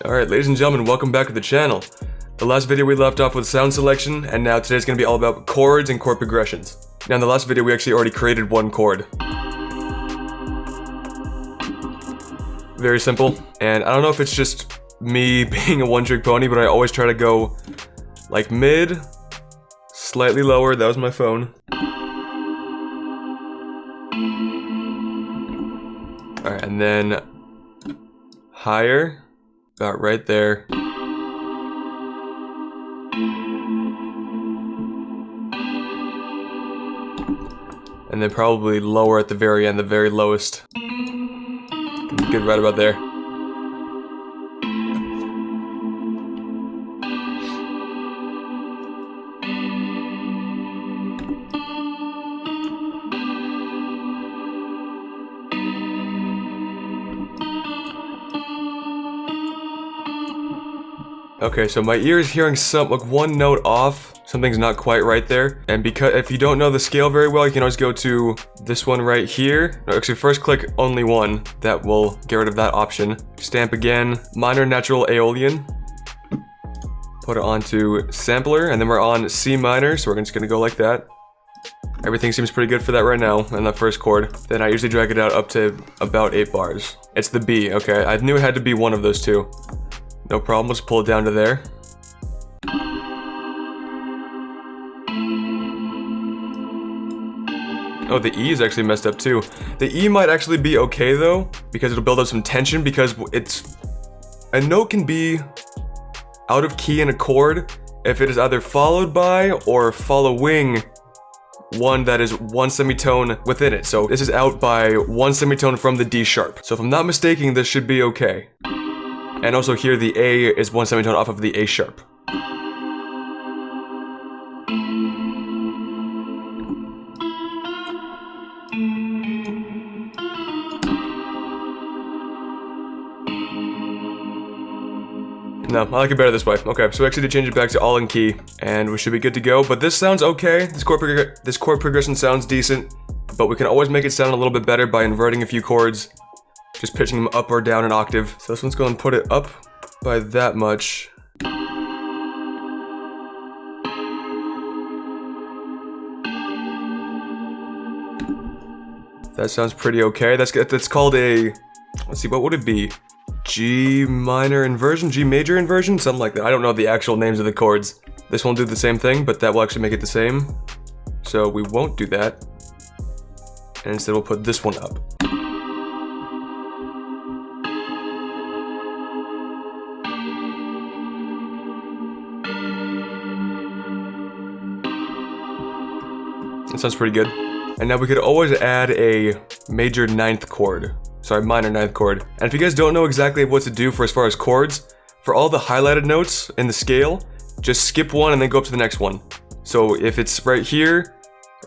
Alright, ladies and gentlemen, welcome back to the channel. The last video we left off with sound selection, and now today's going to be all about chords and chord progressions. Now in the last video we actually already created one chord. Very simple, and I don't know if it's just me being a one-trick pony, but I always try to go like mid, slightly lower, that was my phone. Alright, and then higher. About right there. And then probably lower at the very end, the very lowest. Good, right about there. Okay, so my ear is hearing like one note off. Something's not quite right there. And because if you don't know the scale very well, you can always go to this one right here. No, actually, first click only one. That will get rid of that option. Stamp again, minor natural Aeolian. Put it onto sampler, and then we're on C minor, so we're just gonna go like that. Everything seems pretty good for that right now, in that first chord. Then I usually drag it out up to about 8 bars. It's the B, okay. I knew it had to be one of those two. No problem, let's pull it down to there. Oh, the E is actually messed up too. The E might actually be okay though, because it'll build up some tension, because a note can be out of key in a chord if it is either followed by or following one that is one semitone within it. So this is out by one semitone from the D sharp. So if I'm not mistaken, this should be okay. And also here the A is one semitone off of the A sharp. No, I like it better this way. Okay, so we actually did change it back to all in key, and we should be good to go. But this sounds okay. This chord progression sounds decent, but we can always make it sound a little bit better by inverting a few chords. Just pitching them up or down an octave. So this one's going to put it up by that much. That sounds pretty okay. That's called a, let's see, what would it be? G minor inversion? G major inversion? Something like that. I don't know the actual names of the chords. This won't do the same thing, but that will actually make it the same. So we won't do that. And instead we'll put this one up. That sounds pretty good. And now we could always add a major ninth chord. Sorry, minor ninth chord. And if you guys don't know exactly what to do for as far as chords, for all the highlighted notes in the scale, just skip one and then go up to the next one. So if it's right here,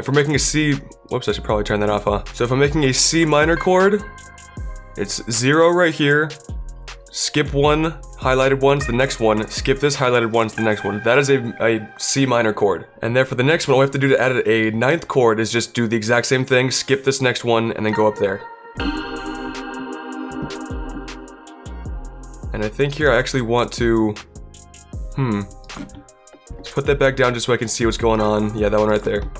if we're making a C, whoops, I should probably turn that off, huh? So if I'm making a C minor chord, it's 0 right here, skip one, highlighted one to the next one, skip this highlighted one to the next one. That is a C minor chord. And therefore the next one, all we have to do to add a ninth chord is just do the exact same thing, skip this next one, and then go up there. And I think here I actually want to, let's put that back down just so I can see what's going on. Yeah, that one right there.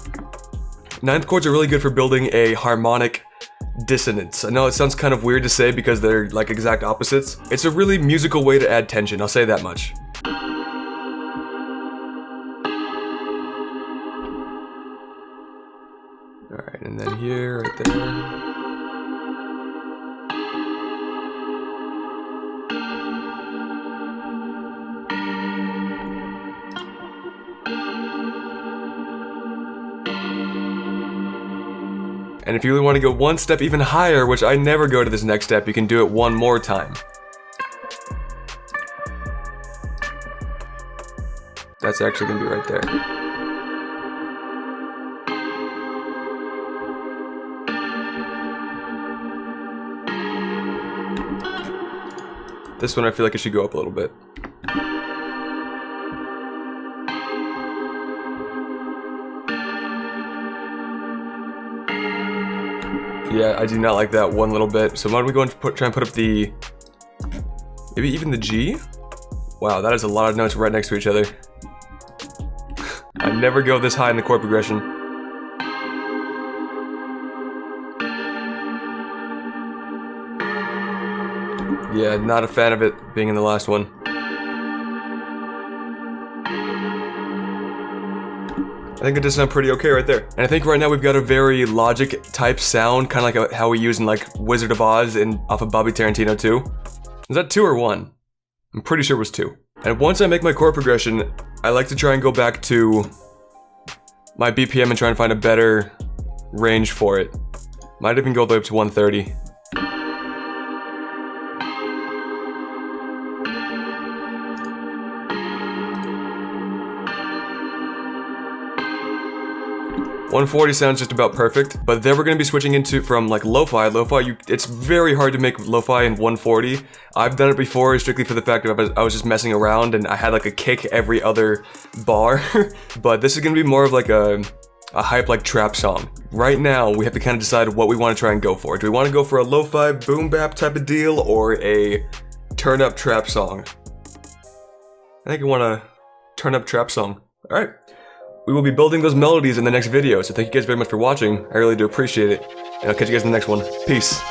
Ninth chords are really good for building a harmonic dissonance. I know it sounds kind of weird to say because they're like exact opposites. It's a really musical way to add tension, I'll say that much. Alright, and then here, right there. And if you really want to go one step even higher, which I never go to this next step, you can do it one more time. That's actually going to be right there. This one I feel like it should go up a little bit. Yeah, I do not like that one little bit. So why don't we go and try and put up the Maybe even the G? Wow, that is a lot of notes right next to each other. I never go this high in the chord progression. Yeah, not a fan of it being in the last one. I think it does sound pretty okay right there. And I think right now we've got a very Logic type sound, kind of like how we use in like Wizard of Oz and off of Bobby Tarantino 2. Is that 2 or 1? I'm pretty sure it was 2. And once I make my chord progression, I like to try and go back to my BPM and try and find a better range for it. Might even go all the way up to 130. 140 sounds just about perfect, but then we're gonna be switching into from like lo-fi. It's very hard to make lo-fi in 140. I've done it before strictly for the fact that I was just messing around and I had like a kick every other bar. But this is gonna be more of like a hype like trap song. Right now, we have to kind of decide what we want to try and go for. Do we want to go for a lo-fi boom bap type of deal or a turn up trap song? I think I want a turn up trap song. All right. We will be building those melodies in the next video, so thank you guys very much for watching. I really do appreciate it. And I'll catch you guys in the next one. Peace.